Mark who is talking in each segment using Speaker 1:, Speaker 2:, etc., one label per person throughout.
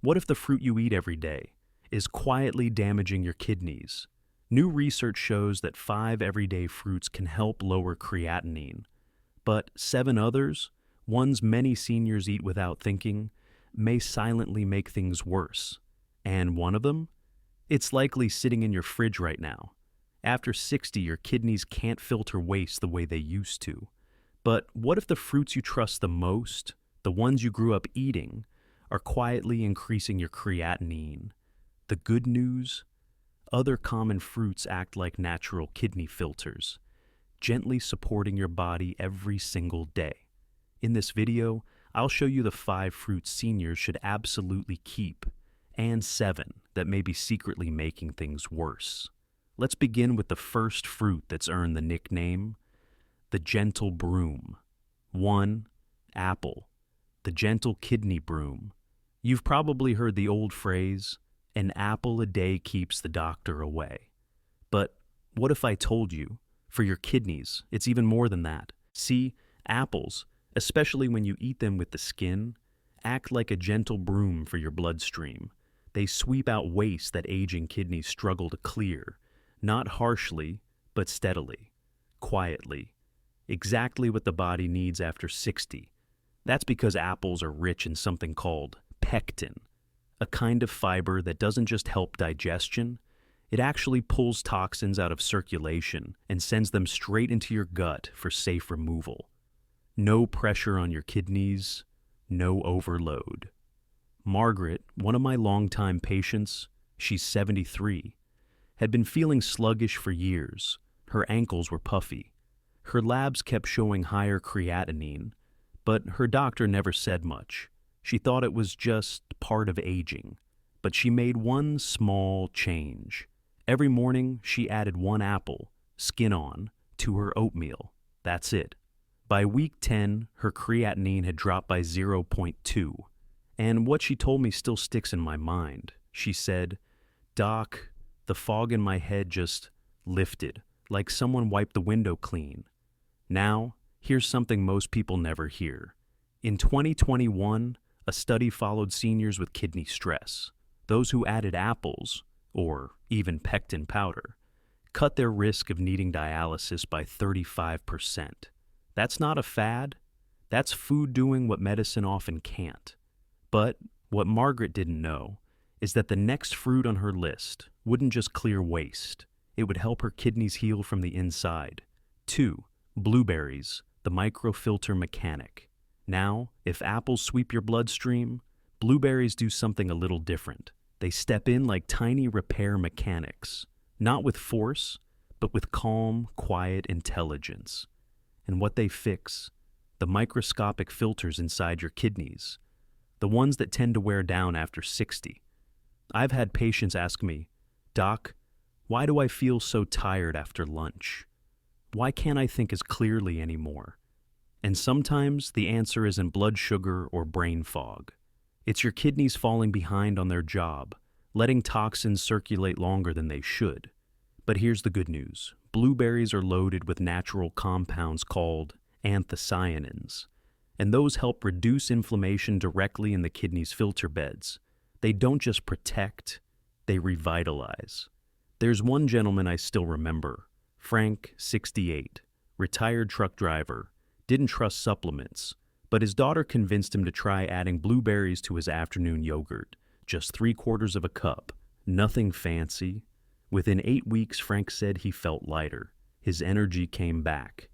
Speaker 1: What if the fruit you eat every day is quietly damaging your kidneys? New research shows that 5 everyday fruits can help lower creatinine, but 7 others, ones many seniors eat without thinking, may silently make things worse. And one of them? It's likely sitting in your fridge right now. After 60, your kidneys can't filter waste the way they used to. But what if the fruits you trust the most, the ones you grew up eating, are quietly increasing your creatinine? The good news? Other common fruits act like natural kidney filters, gently supporting your body every single day. In this video, I'll show you the 5 fruits seniors should absolutely keep, and 7 that may be secretly making things worse. Let's begin with the first fruit that's earned the nickname, the gentle broom. 1. Apple, the gentle kidney broom. You've probably heard the old phrase, an apple a day keeps the doctor away. But what if I told you, for your kidneys, it's even more than that? See, apples, especially when you eat them with the skin, act like a gentle broom for your bloodstream. They sweep out waste that aging kidneys struggle to clear, not harshly, but steadily, quietly. Exactly what the body needs after 60. That's because apples are rich in something called pectin, a kind of fiber that doesn't just help digestion, it actually pulls toxins out of circulation and sends them straight into your gut for safe removal. No pressure on your kidneys, no overload. Margaret, one of my longtime patients, she's 73, had been feeling sluggish for years. Her ankles were puffy. Her labs kept showing higher creatinine, but her doctor never said much. She thought it was just part of aging. But she made one small change. Every morning, she added 1 apple, skin on, to her oatmeal. That's it. By week 10, her creatinine had dropped by 0.2. And what she told me still sticks in my mind. She said, "Doc, the fog in my head just lifted, like someone wiped the window clean." Now, here's something most people never hear. In 2021, a study followed seniors with kidney stress. Those who added apples, or even pectin powder, cut their risk of needing dialysis by 35%. That's not a fad. That's food doing what medicine often can't. But what Margaret didn't know is that the next fruit on her list wouldn't just clear waste. It would help her kidneys heal from the inside. 2. Blueberries, the microfilter mechanic. Now, if apples sweep your bloodstream, blueberries do something a little different. They step in like tiny repair mechanics, not with force, but with calm, quiet intelligence. And what they fix? The microscopic filters inside your kidneys, the ones that tend to wear down after 60. I've had patients ask me, "Doc, why do I feel so tired after lunch? Why can't I think as clearly anymore?" And sometimes the answer isn't blood sugar or brain fog. It's your kidneys falling behind on their job, letting toxins circulate longer than they should. But here's the good news. Blueberries are loaded with natural compounds called anthocyanins, and those help reduce inflammation directly in the kidney's filter beds. They don't just protect, they revitalize. There's one gentleman I still remember, Frank, 68, retired truck driver, didn't trust supplements, but his daughter convinced him to try adding blueberries to his afternoon yogurt, just 3/4 of a cup, nothing fancy. Within 8 weeks, Frank said he felt lighter. His energy came back.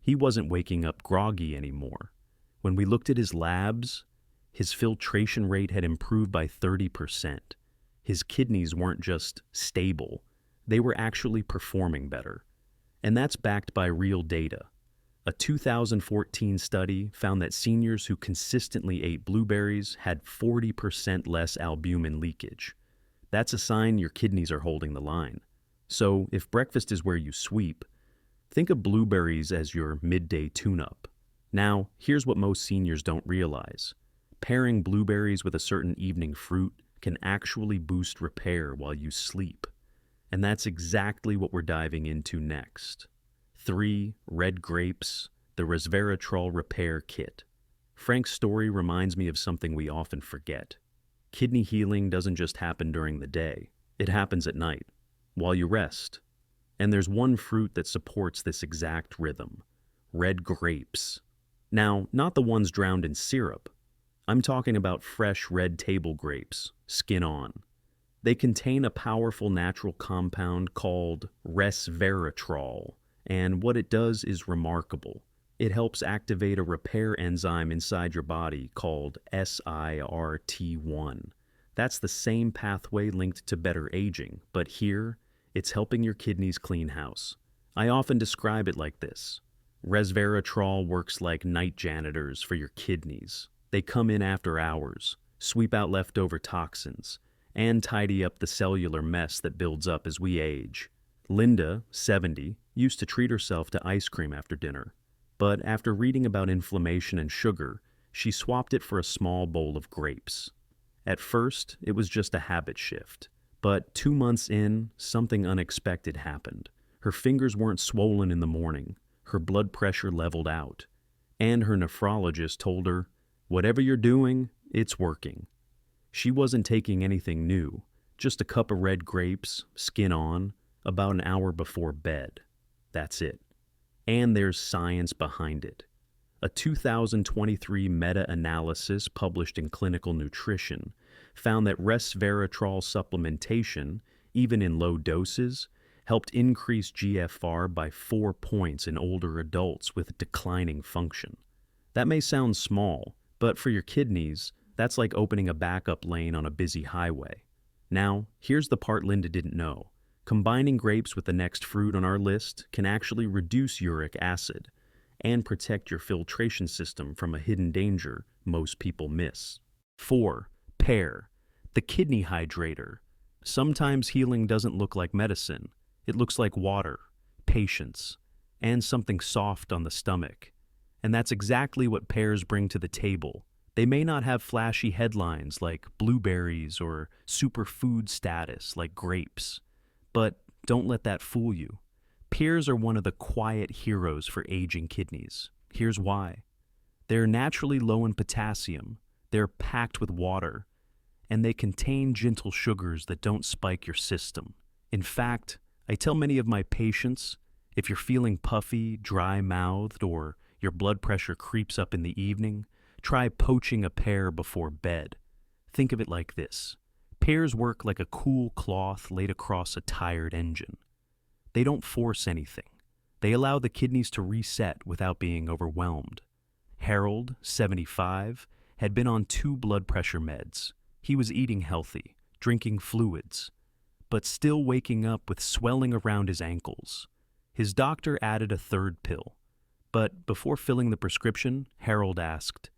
Speaker 1: He wasn't waking up groggy anymore. When we looked at his labs, his filtration rate had improved by 30%. His kidneys weren't just stable, they were actually performing better. And that's backed by real data. A 2014 study found that seniors who consistently ate blueberries had 40% less albumin leakage. That's a sign your kidneys are holding the line. So if breakfast is where you sweep, think of blueberries as your midday tune-up. Now, here's what most seniors don't realize. Pairing blueberries with a certain evening fruit can actually boost repair while you sleep. And that's exactly what we're diving into next. 3. Red grapes, the resveratrol repair kit. Frank's story reminds me of something we often forget. Kidney healing doesn't just happen during the day, it happens at night, while you rest. And there's one fruit that supports this exact rhythm: red grapes. Now, not the ones drowned in syrup. I'm talking about fresh red table grapes, skin on. They contain a powerful natural compound called resveratrol, and what it does is remarkable. It helps activate a repair enzyme inside your body called SIRT1. That's the same pathway linked to better aging, but here, it's helping your kidneys clean house. I often describe it like this: resveratrol works like night janitors for your kidneys. They come in after hours, sweep out leftover toxins, and tidy up the cellular mess that builds up as we age. Linda, 70, used to treat herself to ice cream after dinner, but after reading about inflammation and sugar, she swapped it for a small bowl of grapes. At first, it was just a habit shift, but 2 months in, something unexpected happened. Her fingers weren't swollen in the morning, her blood pressure leveled out, and her nephrologist told her, "Whatever you're doing, it's working." She wasn't taking anything new, just a cup of red grapes, skin on, about an hour before bed. That's it. And there's science behind it. A 2023 meta-analysis published in Clinical Nutrition found that resveratrol supplementation, even in low doses, helped increase GFR by 4 points in older adults with declining function. That may sound small, but for your kidneys, that's like opening a backup lane on a busy highway. Now, here's the part Linda didn't know. Combining grapes with the next fruit on our list can actually reduce uric acid and protect your filtration system from a hidden danger most people miss. 4. Pear, the kidney hydrator. Sometimes healing doesn't look like medicine. It looks like water, patience, and something soft on the stomach. And that's exactly what pears bring to the table. They may not have flashy headlines like blueberries or superfood status like grapes, but don't let that fool you. Pears are one of the quiet heroes for aging kidneys. Here's why. They're naturally low in potassium, they're packed with water, and they contain gentle sugars that don't spike your system. In fact, I tell many of my patients, if you're feeling puffy, dry-mouthed, or your blood pressure creeps up in the evening, try poaching a pear before bed. Think of it like this. Pears work like a cool cloth laid across a tired engine. They don't force anything. They allow the kidneys to reset without being overwhelmed. Harold, 75, had been on 2 blood pressure meds. He was eating healthy, drinking fluids, but still waking up with swelling around his ankles. His doctor added a 3rd pill. But before filling the prescription, Harold asked,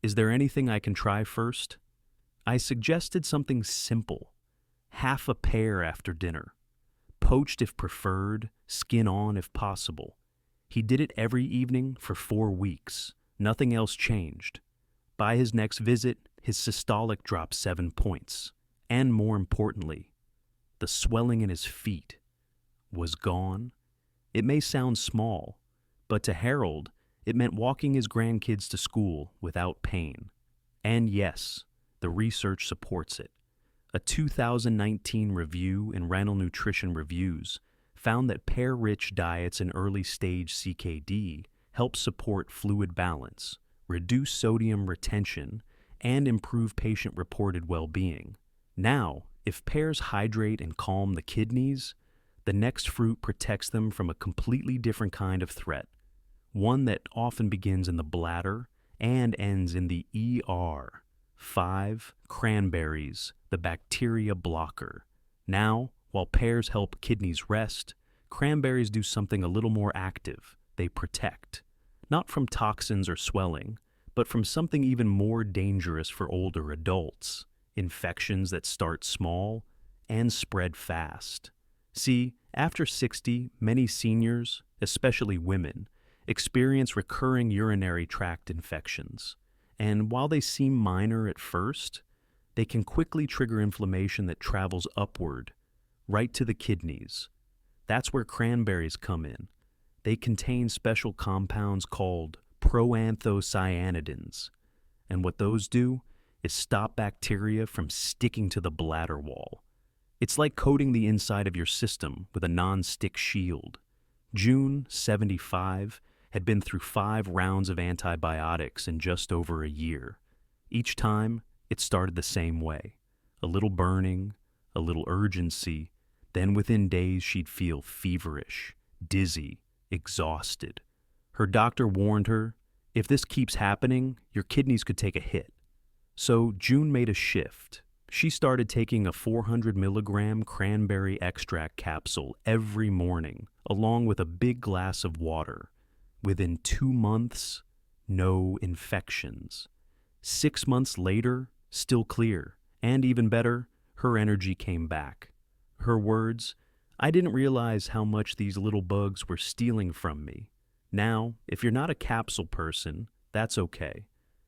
Speaker 1: "Is there anything I can try first?" I suggested something simple: half a pear after dinner. Poached if preferred, skin on if possible. He did it every evening for 4 weeks. Nothing else changed. By his next visit, his systolic dropped 7 points. And more importantly, the swelling in his feet was gone. It may sound small, but to Harold, it meant walking his grandkids to school without pain. And yes, the research supports it. A 2019 review in Renal Nutrition Reviews found that pear-rich diets in early-stage CKD help support fluid balance, reduce sodium retention, and improve patient-reported well-being. Now, if pears hydrate and calm the kidneys, the next fruit protects them from a completely different kind of threat, one that often begins in the bladder and ends in the ER. 5. Cranberries, the bacteria blocker. Now, while pears help kidneys rest, cranberries do something a little more active. They protect, not from toxins or swelling, but from something even more dangerous for older adults: infections that start small and spread fast. See, after 60, many seniors, especially women, experience recurring urinary tract infections. And while they seem minor at first, they can quickly trigger inflammation that travels upward, right to the kidneys. That's where cranberries come in. They contain special compounds called proanthocyanidins. And what those do is stop bacteria from sticking to the bladder wall. It's like coating the inside of your system with a non-stick shield. June, 75, had been through 5 rounds of antibiotics in just over a year. Each time, it started the same way. A little burning, a little urgency, then within days she'd feel feverish, dizzy, exhausted. Her doctor warned her, if this keeps happening, your kidneys could take a hit. So June made a shift. She started taking a 400 milligram cranberry extract capsule every morning, along with a big glass of water. Within 2 months, no infections. 6 months later, still clear. And even better, her energy came back. Her words, "I didn't realize how much these little bugs were stealing from me." Now, if you're not a capsule person, that's okay.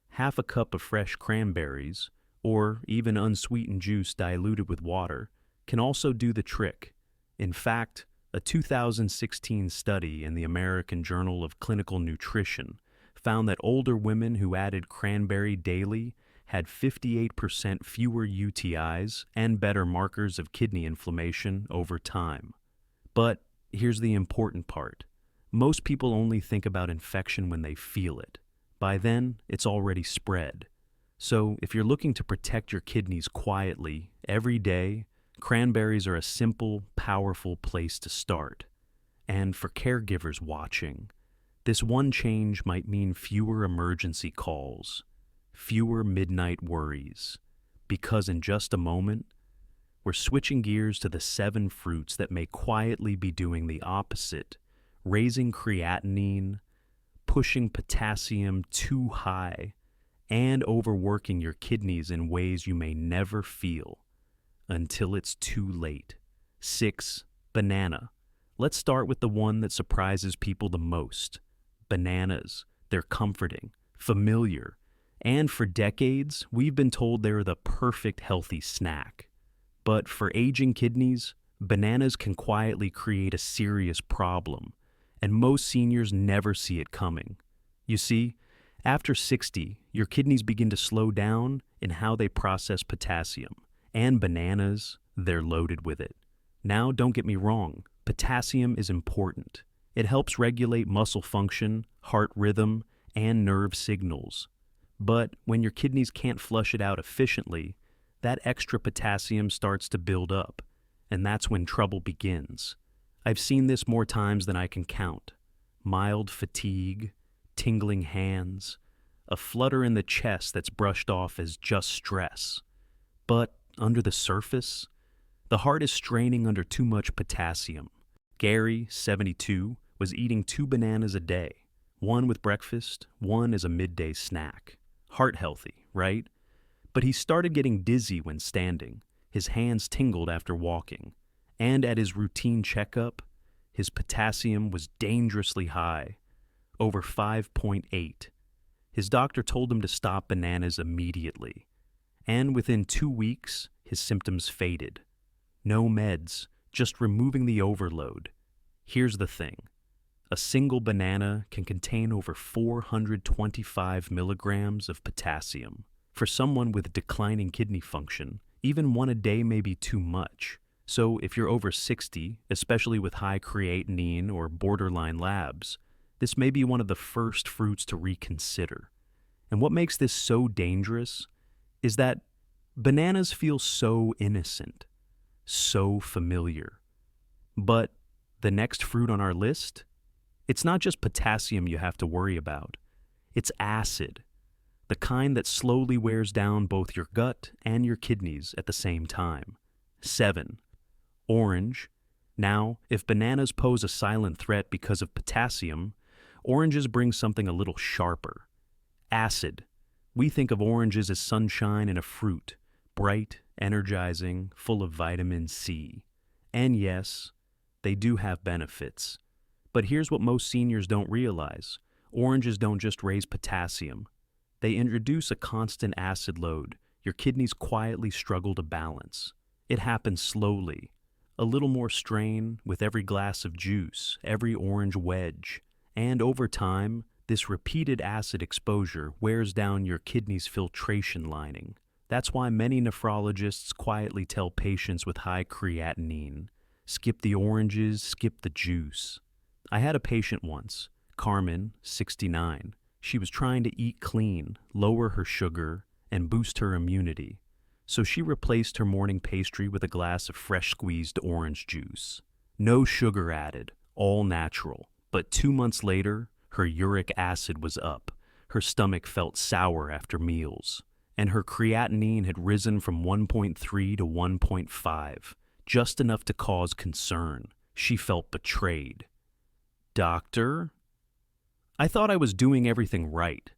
Speaker 1: Half a cup of fresh cranberries, or even unsweetened juice diluted with water, can also do the trick. In fact, a 2016 study in the American Journal of Clinical Nutrition found that older women who added cranberry daily had 58% fewer UTIs and better markers of kidney inflammation over time. But here's the important part. Most people only think about infection when they feel it. By then, it's already spread. So if you're looking to protect your kidneys quietly every day, cranberries are a simple, powerful place to start. And for caregivers watching, this one change might mean fewer emergency calls, fewer midnight worries, because in just a moment, we're switching gears to the 7 fruits that may quietly be doing the opposite, raising creatinine, pushing potassium too high, and overworking your kidneys in ways you may never feel until it's too late. 6. Banana. Let's start with the one that surprises people the most. Bananas. They're comforting, familiar, and for decades, we've been told they're the perfect healthy snack. But for aging kidneys, bananas can quietly create a serious problem, and most seniors never see it coming. You see, after 60, your kidneys begin to slow down in how they process potassium, and bananas, they're loaded with it. Now, don't get me wrong, potassium is important. It helps regulate muscle function, heart rhythm, and nerve signals. But when your kidneys can't flush it out efficiently, that extra potassium starts to build up, and that's when trouble begins. I've seen this more times than I can count. Mild fatigue, tingling hands, a flutter in the chest that's brushed off as just stress. But under the surface, the heart is straining under too much potassium. Gary, 72, was eating 2 bananas a day, one with breakfast, one as a midday snack. Heart healthy, right? But he started getting dizzy when standing. His hands tingled after walking. And at his routine checkup, his potassium was dangerously high, over 5.8. His doctor told him to stop bananas immediately. And within 2 weeks, his symptoms faded. No meds, just removing the overload. Here's the thing. A single banana can contain over 425 milligrams of potassium. For someone with declining kidney function, even one a day may be too much. So if you're over 60, especially with high creatinine or borderline labs, this may be one of the first fruits to reconsider. And what makes this so dangerous is that bananas feel so innocent, so familiar. But the next fruit on our list, it's not just potassium you have to worry about. It's acid, the kind that slowly wears down both your gut and your kidneys at the same time. 7. Orange. Now, if bananas pose a silent threat because of potassium, oranges bring something a little sharper. Acid. We think of oranges as sunshine in a fruit, bright, energizing, full of vitamin C. And yes, they do have benefits. But here's what most seniors don't realize. Oranges don't just raise potassium. They introduce a constant acid load your kidneys quietly struggle to balance. It happens slowly. A little more strain with every glass of juice, every orange wedge. And over time, this repeated acid exposure wears down your kidney's filtration lining, That's why many nephrologists quietly tell patients with high creatinine, skip the oranges, skip the juice. I had a patient once, Carmen, 69. She was trying to eat clean, lower her sugar, and boost her immunity. So she replaced her morning pastry with a glass of fresh squeezed orange juice. No sugar added, all natural. But 2 months later, her uric acid was up. Her stomach felt sour after meals. And her creatinine had risen from 1.3 to 1.5, just enough to cause concern. She felt betrayed. Doctor? I thought I was doing everything right.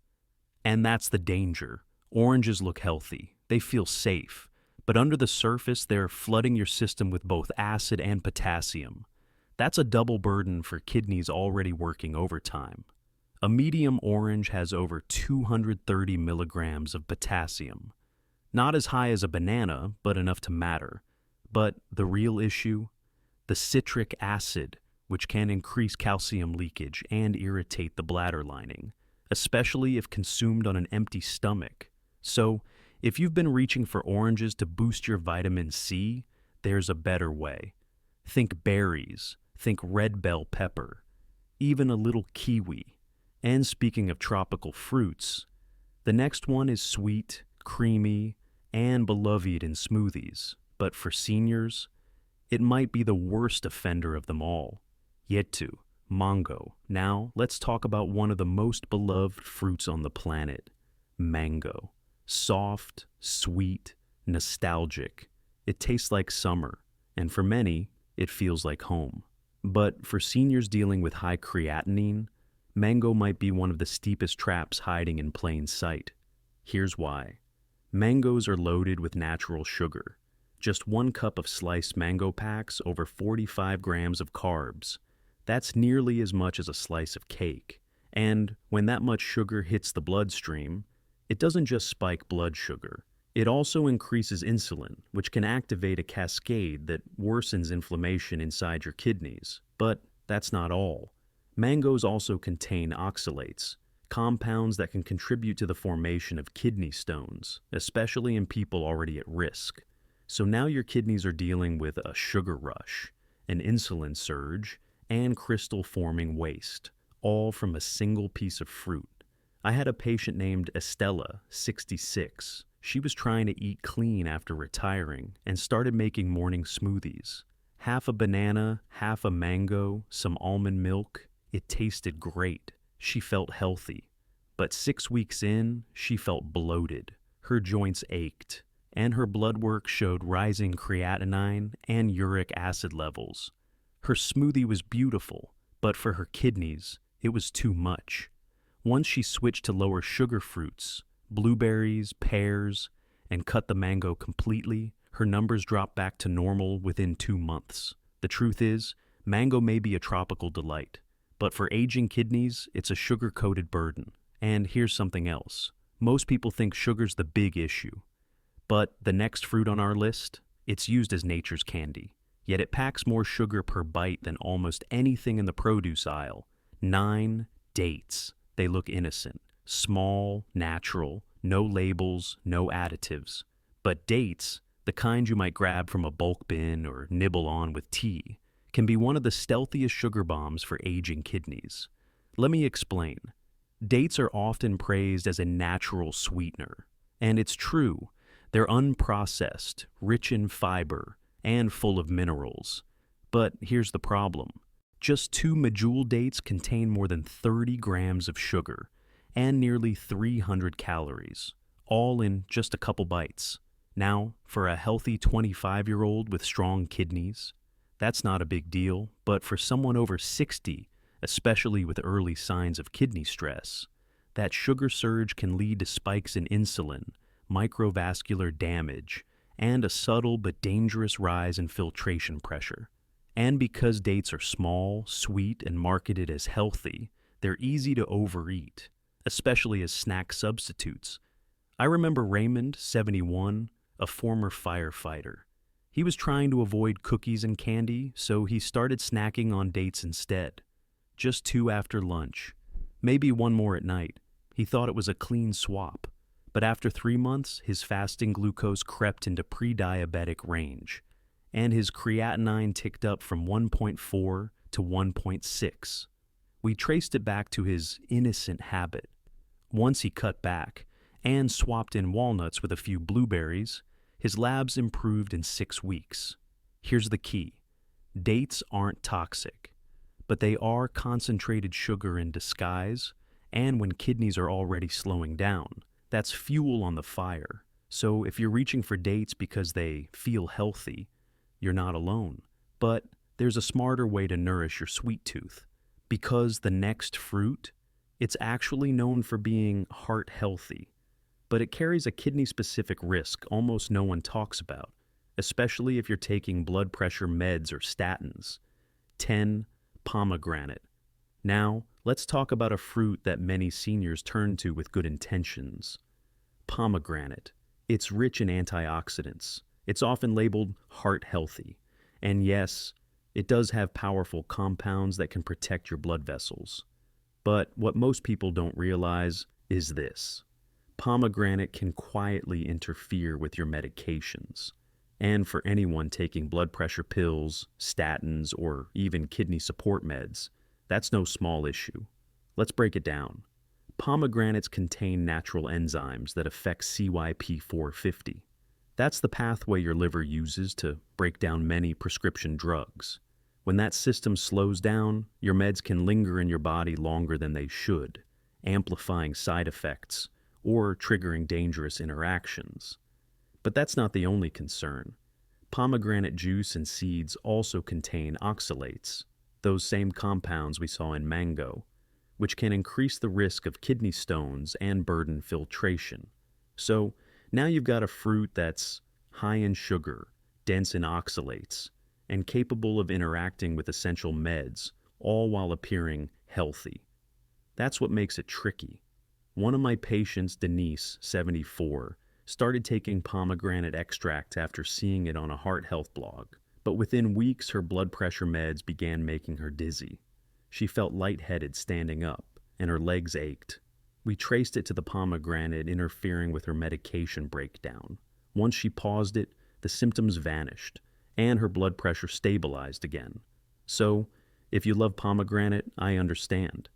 Speaker 1: And that's the danger. Oranges look healthy. They feel safe. But under the surface, they're flooding your system with both acid and potassium. That's a double burden for kidneys already working overtime. A medium orange has over 230 milligrams of potassium. Not as high as a banana, but enough to matter. But the real issue? The citric acid, which can increase calcium leakage and irritate the bladder lining, especially if consumed on an empty stomach. So, if you've been reaching for oranges to boost your vitamin C, there's a better way. Think berries, think red bell pepper, even a little kiwi. And speaking of tropical fruits, the next one is sweet, creamy, and beloved in smoothies. But for seniors, it might be the worst offender of them all. Yetu, mango. Now, let's talk about one of the most beloved fruits on the planet, mango. Soft, sweet, nostalgic. It tastes like summer, and for many, it feels like home. But for seniors dealing with high creatinine, mango might be one of the steepest traps hiding in plain sight. Here's why. Mangoes are loaded with natural sugar. Just 1 cup of sliced mango packs over 45 grams of carbs. That's nearly as much as a slice of cake. And when that much sugar hits the bloodstream, it doesn't just spike blood sugar. It also increases insulin, which can activate a cascade that worsens inflammation inside your kidneys. But that's not all. Mangoes also contain oxalates, compounds that can contribute to the formation of kidney stones, especially in people already at risk. So now your kidneys are dealing with a sugar rush, an insulin surge, and crystal-forming waste, all from a single piece of fruit. I had a patient named Estella, 66. She was trying to eat clean after retiring and started making morning smoothies. Half a banana, half a mango, some almond milk. It tasted great. She felt healthy. But 6 weeks in, she felt bloated. Her joints ached, and her blood work showed rising creatinine and uric acid levels. Her smoothie was beautiful, but for her kidneys, it was too much. Once she switched to lower sugar fruits, blueberries, pears, and cut the mango completely, her numbers dropped back to normal within 2 months. The truth is, mango may be a tropical delight, but for aging kidneys, it's a sugar-coated burden. And here's something else. Most people think sugar's the big issue. But the next fruit on our list, it's used as nature's candy. Yet it packs more sugar per bite than almost anything in the produce aisle. 9 dates. They look innocent. Small, natural, no labels, no additives. But dates, the kind you might grab from a bulk bin or nibble on with tea, can be one of the stealthiest sugar bombs for aging kidneys. Let me explain. Dates are often praised as a natural sweetener. And it's true. They're unprocessed, rich in fiber, and full of minerals. But here's the problem. Just 2 medjool dates contain more than 30 grams of sugar and nearly 300 calories, all in just a couple bites. Now, for a healthy 25-year-old with strong kidneys, that's not a big deal, but for someone over 60, especially with early signs of kidney stress, that sugar surge can lead to spikes in insulin, microvascular damage, and a subtle but dangerous rise in filtration pressure. And because dates are small, sweet, and marketed as healthy, they're easy to overeat, especially as snack substitutes. I remember Raymond, 71, a former firefighter. He was trying to avoid cookies and candy, so he started snacking on dates instead. Just 2 after lunch, maybe 1 more at night. He thought it was a clean swap. But after 3 months, his fasting glucose crept into pre-diabetic range, and his creatinine ticked up from 1.4 to 1.6. We traced it back to his innocent habit. Once he cut back and swapped in walnuts with a few blueberries, his labs improved in 6 weeks. Here's the key. Dates aren't toxic, but they are concentrated sugar in disguise, and when kidneys are already slowing down, that's fuel on the fire. So if you're reaching for dates because they feel healthy, you're not alone. But there's a smarter way to nourish your sweet tooth. Because the next fruit, it's actually known for being heart healthy, but it carries a kidney-specific risk almost no one talks about, especially if you're taking blood pressure meds or statins. 10. Pomegranate. Now, let's talk about a fruit that many seniors turn to with good intentions. Pomegranate. It's rich in antioxidants. It's often labeled heart healthy. And yes, it does have powerful compounds that can protect your blood vessels. But what most people don't realize is this. Pomegranate can quietly interfere with your medications. And for anyone taking blood pressure pills, statins, or even kidney support meds, that's no small issue. Let's break it down. Pomegranates contain natural enzymes that affect CYP450. That's the pathway your liver uses to break down many prescription drugs. When that system slows down, your meds can linger in your body longer than they should, amplifying side effects or triggering dangerous interactions. But that's not the only concern. Pomegranate juice and seeds also contain oxalates, those same compounds we saw in mango, which can increase the risk of kidney stones and burden filtration. So now you've got a fruit that's high in sugar, dense in oxalates, and capable of interacting with essential meds, all while appearing healthy. That's what makes it tricky. One of my patients, Denise, 74, started taking pomegranate extract after seeing it on a heart health blog, but within weeks her blood pressure meds began making her dizzy. She felt lightheaded standing up, and her legs ached. We traced it to the pomegranate interfering with her medication breakdown. Once she paused it, the symptoms vanished, and her blood pressure stabilized again. So, if you love pomegranate, I understand.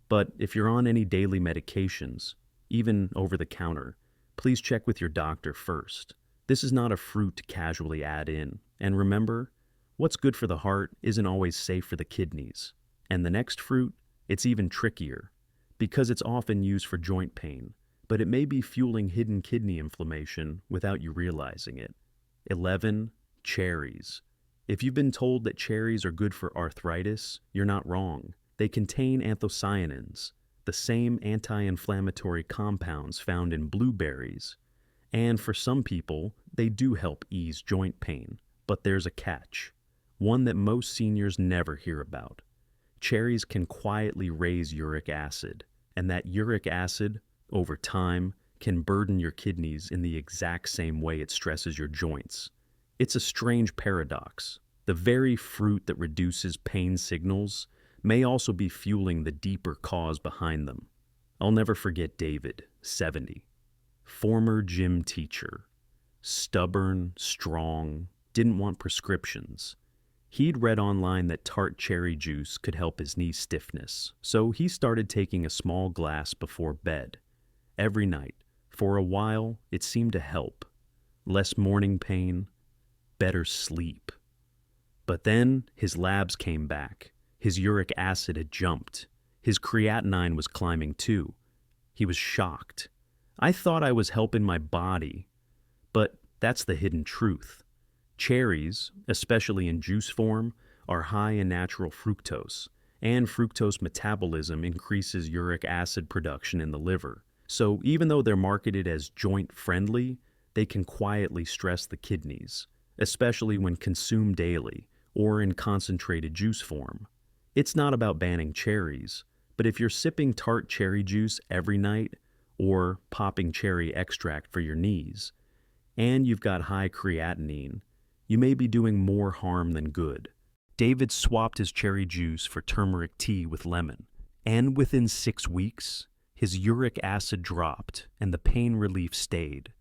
Speaker 1: But if you're on any daily medications, even over the counter, please check with your doctor first. This is not a fruit to casually add in. And remember, what's good for the heart isn't always safe for the kidneys. And the next fruit, it's even trickier, because it's often used for joint pain, but it may be fueling hidden kidney inflammation without you realizing it. 11. Cherries. If you've been told that cherries are good for arthritis, you're not wrong. They contain anthocyanins, the same anti-inflammatory compounds found in blueberries. And for some people, they do help ease joint pain. But there's a catch, one that most seniors never hear about. Cherries can quietly raise uric acid, and that uric acid, over time, can burden your kidneys in the exact same way it stresses your joints. It's a strange paradox. The very fruit that reduces pain signals may also be fueling the deeper cause behind them. I'll never forget David, 70. Former gym teacher. Stubborn, strong, didn't want prescriptions. He'd read online that tart cherry juice could help his knee stiffness, so he started taking a small glass before bed. Every night. For a while, it seemed to help. Less morning pain, better sleep. But then his labs came back. His uric acid had jumped. His creatinine was climbing too. He was shocked. I thought I was helping my body, but that's the hidden truth. Cherries, especially in juice form, are high in natural fructose, and fructose metabolism increases uric acid production in the liver. So even though they're marketed as joint-friendly, they can quietly stress the kidneys, especially when consumed daily or in concentrated juice form. It's not about banning cherries, but if you're sipping tart cherry juice every night or popping cherry extract for your knees, and you've got high creatinine, you may be doing more harm than good. David swapped his cherry juice for turmeric tea with lemon, and within 6 weeks, his uric acid dropped and the pain relief stayed.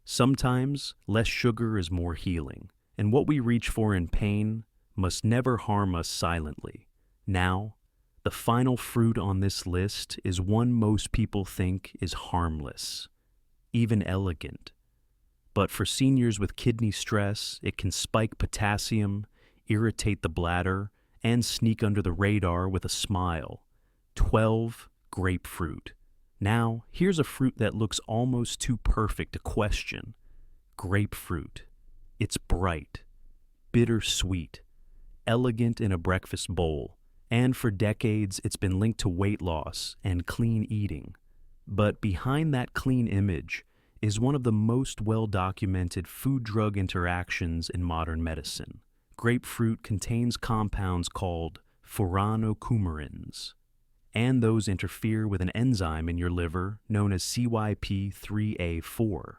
Speaker 1: Sometimes less sugar is more healing, and what we reach for in pain must never harm us silently. Now, the final fruit on this list is one most people think is harmless, even elegant. But for seniors with kidney stress, it can spike potassium, irritate the bladder, and sneak under the radar with a smile. 12. Grapefruit. Now, here's a fruit that looks almost too perfect to question. Grapefruit. It's bright, bittersweet, elegant in a breakfast bowl, and for decades it's been linked to weight loss and clean eating. But behind that clean image is one of the most well-documented food-drug interactions in modern medicine. Grapefruit contains compounds called furanocoumarins, and those interfere with an enzyme in your liver known as CYP3A4.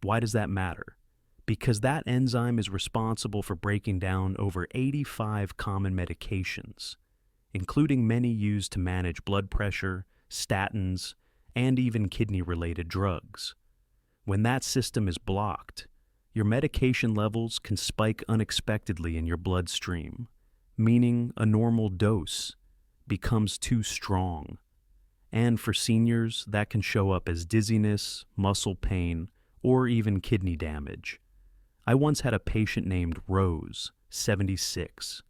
Speaker 1: Why does that matter? Because that enzyme is responsible for breaking down over 85 common medications, including many used to manage blood pressure, statins, and even kidney-related drugs. When that system is blocked, your medication levels can spike unexpectedly in your bloodstream, meaning a normal dose becomes too strong. And for seniors, that can show up as dizziness, muscle pain, or even kidney damage. I once had a patient named Rose, 76.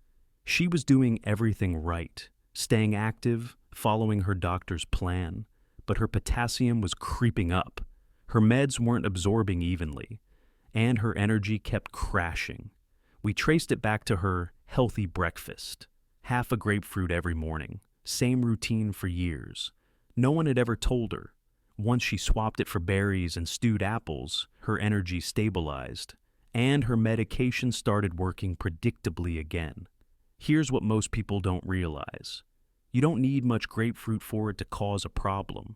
Speaker 1: She was doing everything right, staying active, following her doctor's plan, but her potassium was creeping up. Her meds weren't absorbing evenly, and her energy kept crashing. We traced it back to her healthy breakfast. Half a grapefruit every morning. Same routine for years. No one had ever told her. Once she swapped it for berries and stewed apples, her energy stabilized, and her medication started working predictably again. Here's what most people don't realize. You don't need much grapefruit for it to cause a problem.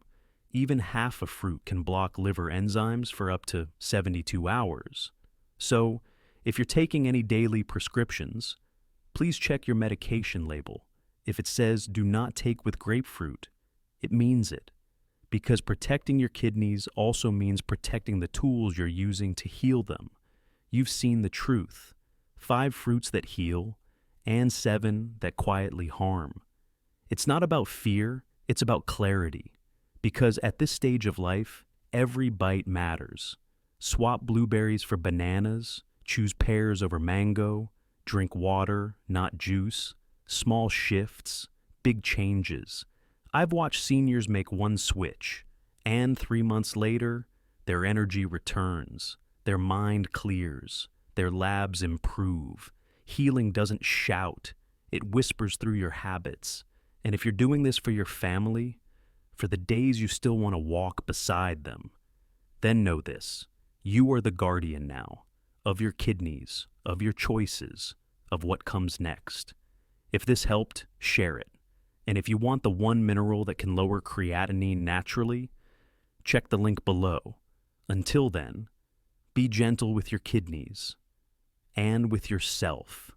Speaker 1: Even half a fruit can block liver enzymes for up to 72 hours. So, if you're taking any daily prescriptions, please check your medication label. If it says do not take with grapefruit, it means it. Because protecting your kidneys also means protecting the tools you're using to heal them. You've seen the truth. 5 fruits that heal, and 7 that quietly harm. It's not about fear, it's about clarity. Because at this stage of life, every bite matters. Swap blueberries for bananas, choose pears over mango, drink water, not juice, small shifts, big changes. I've watched seniors make one switch, and 3 months later, their energy returns, their mind clears, their labs improve. Healing doesn't shout, it whispers through your habits. And if you're doing this for your family, for the days you still want to walk beside them, then know this: you are the guardian now, of your kidneys, of your choices, of what comes next. If this helped, share it. And if you want the one mineral that can lower creatinine naturally, check the link below. Until then, be gentle with your kidneys and with yourself.